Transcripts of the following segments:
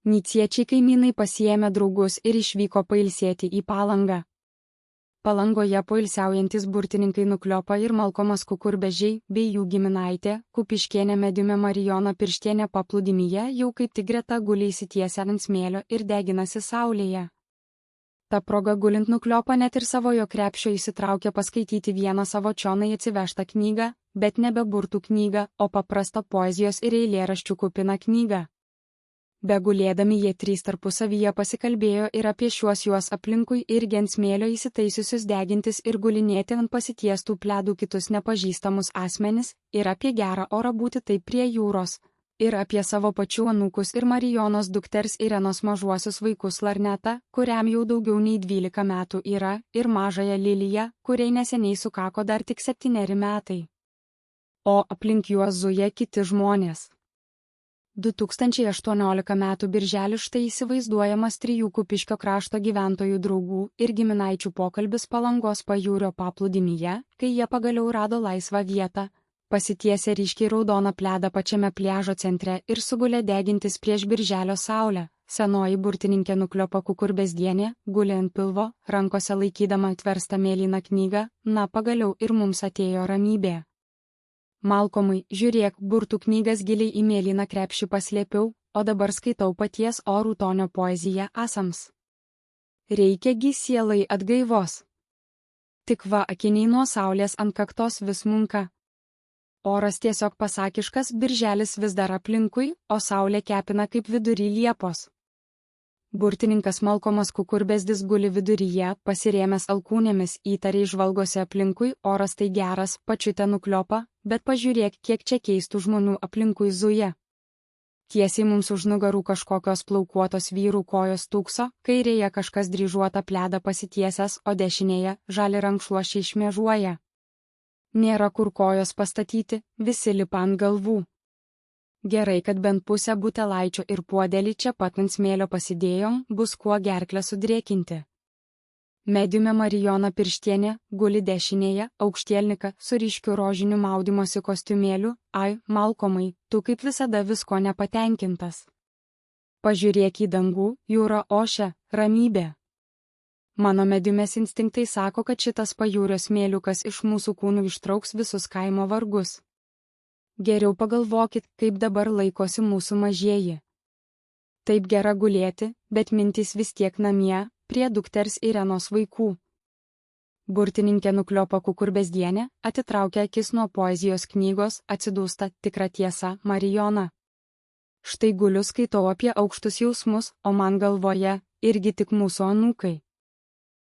Nyciečiai kaimynai pasiėmė draugus ir išvyko pailsėti į Palangą. Palangoje poilsiaujantis burtininkai Nukliopa ir Malkomas Kukurbežiai bei jų giminaitė, Kupiškienė mediumė Marijona Pirštienė paplūdimyje jau kaip tik greta guli įsitiesę ant smėlio ir deginasi saulėje. Ta proga gulint Nukliopa net ir savojo krepšio įsitraukė paskaityti vieną savo čionai atsivežtą knygą, bet nebe burtų knygą, o paprastą poezijos ir eilėraščių kupiną knygą. Begulėdami jie trys tarpusavyje pasikalbėjo ir apie juos aplinkui irgi ant smėlio įsitaisiusius degintis ir gulinėti ant pasitiestų pledų kitus nepažįstamus asmenis, ir apie gerą orą būti taip prie jūros, ir apie savo pačių anūkus ir Marijonos dukters Irenos mažuosius vaikus Larnetą, kuriam jau daugiau nei 12 metų yra, ir mažąją Liliją, kuriai neseniai sukako dar tik 7 metai. O aplink juos zuja kiti žmonės. 2018 m. birželį štai įsivaizduojamas 3 Kupiškio krašto gyventojų draugų ir giminaičių pokalbis Palangos pajūrio paplūdimyje, kai jie pagaliau rado laisvą vietą, pasitiesė ryškiai raudoną pledą pačiame pliažo centre ir sugulė degintis prieš birželio saulę. Senoji burtininkė Nukliopa Kukurbezdienė guli ant pilvo, rankose laikydama atverstą mėlyną knygą, na pagaliau ir mums atėjo ramybė. Malkomai, žiūrėk, burtų knygas giliai į mėlyną krepšį paslėpiau, o dabar skaitau paties Rūtonio poeziją asams. Reikiagi sielai atgaivos. Tik va akiniai nuo saulės ant kaktos vis munka. Oras tiesiog pasakiškas, birželis vis dar aplinkui, o saulė kepina kaip vidury Liepos. Burtininkas Malkomas Kukurbezdis guli viduryje, pasirėmęs alkūnėmis, įtariai žvalgosi aplinkui, oras tai geras, pačiute Nukliopa, bet pažiūrėk, kiek čia keistų žmonių aplinkui zuja. Tiesiai mums už nugarų kažkokios plaukuotos vyrų kojos tūkso, kairėje kažkas dryžuotą pledą pasitiesęs, o dešinėje žali rankšluošiai šmėžuoja. Nėra kur kojos pastatyti, visi lipa ant galvų. Gerai, kad bent pusę butelaičio ir puodelį čia pat ant smėlio pasidėjom, bus kuo gerklę sudrėkinti. Mediumė Marijona Pirštienė guli dešinėje, aukštielnika su ryškiu rožiniu maudymosi kostiumėliu, ai, Malkomai, tu kaip visada visko nepatenkintas. Pažiūrėk į dangų, jūra ošia, ramybė. Mano mediumės instinktai sako, kad šitas pajūrio smėliukas iš mūsų kūnų ištrauks visus kaimo vargus. Geriau pagalvokit, kaip dabar laikosi mūsų mažieji. Taip gera gulėti, bet mintys vis tiek namie, prie dukters Irenos vaikų. Burtininkė Nukliopa Kukurbezdienė atitraukia akis nuo poezijos knygos, atsidūsta tikra tiesa Marijona. Štai guliu skaitau apie aukštus jausmus, o man galvoje irgi tik mūsų anūkai.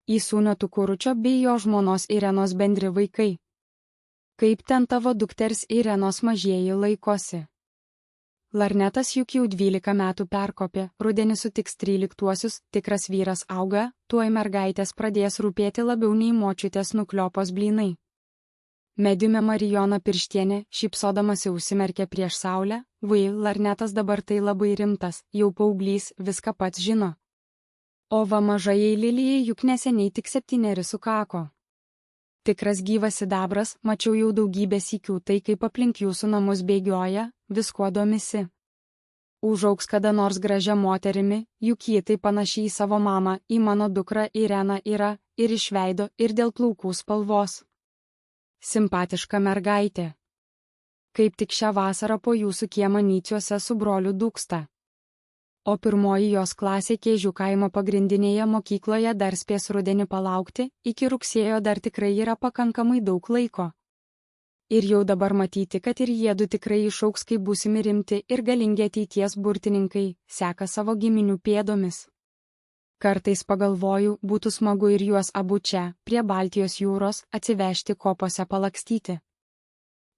Į sūnio Tukuručio bei jo žmonos Irenos bendri vaikai. Kaip ten tavo dukters Irenos mažieji laikosi? Larnetas juk jau 12 metų perkopė, rudenį sutiks 13-uosius, tikras vyras auga, tuoj mergaitės pradės rūpėti labiau nei močiutės Nukliopos blynai. Mediumė Marijona Pirštienė, šypsodamasi užsimerkė prieš saulę, vai, Larnetas dabar tai labai rimtas, jau paauglys, viską pats žino. O va mažajai Lilijai juk neseniai tik 7 sukako. Tikras gyvas sidabras, mačiau jau daugybę sykių tai, kaip aplink jūsų namus bėgioja, viskuo domisi. Užaugs kada nors gražia moterimi, juk ji tai panašiai į savo mamą, į mano dukrą Ireną yra, ir iš veido, ir dėl plaukų spalvos. Simpatiška mergaitė. Kaip tik šią vasarą po jūsų kiemą Nyciuose su broliu dūksta. O pirmoji jos klasė Kėžių kaimo pagrindinėje mokykloje dar spės rudenį palaukti, iki rugsėjo dar tikrai yra pakankamai daug laiko. Ir jau dabar matyti, kad ir jiedu tikrai išaugs kaip būsimi rimti ir galingi ateities burtininkai, seka savo giminių pėdomis. Kartais pagalvoju, būtų smagu ir juos abu čia, prie Baltijos jūros, atsivežti kopose palakstyti.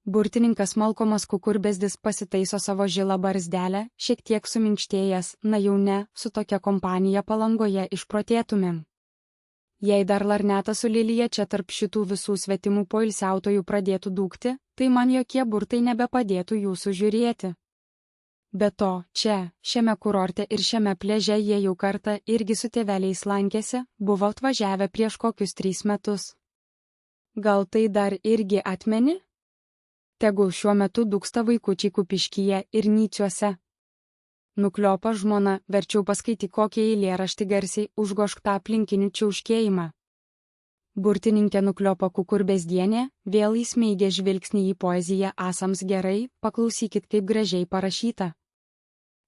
Burtininkas Malkomas Kukurbezdis pasitaiso savo žilą barzdelę, šiek tiek suminkštėjęs, na jau ne, su tokia kompanija Palangoje išprotėtumėm. Jei dar Larnetas su Lilija čia tarp šitų visų svetimų poilsiautojų pradėtų dūkti, tai man jokie burtai nebepadėtų jūsų žiūrėti. Be to, čia, šiame kurorte ir šiame pliaže jie jau kartą irgi su tėveliais lankėsi, buvo atvažiavę prieš kokius 3 metus. Gal tai dar irgi atmeni? Tegul šiuo metu dūksta vaikučiai Kupiškyje ir Nyciuose. Nukliopa žmona, verčiau paskaityk kokį eilėraštį garsiai, užgožk tą aplinkinių čiauškėjimą. Burtininkė Nukliopa Kukurbezdienė vėl įsmeigė žvilgsnį į poeziją asams gerai, paklausykit kaip gražiai parašyta.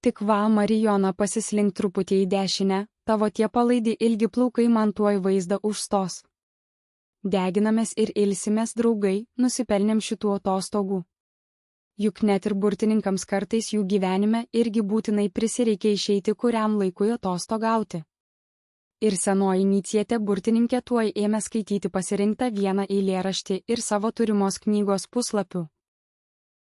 Tik va, Marijona, pasislink truputį į dešinę, tavo tie palaidi ilgi plaukai man tuoj vaizdą užstos. Deginamės ir ilsimės, draugai, nusipelnėm šitų atostogų. Juk net ir burtininkams kartais jų gyvenime irgi būtinai prisireikia išeiti kuriam laikui atostogauti. Ir senoji Nycietė burtininkė tuoj ėmė skaityti pasirinktą vieną eilėraštį ir savo turimos knygos puslapių.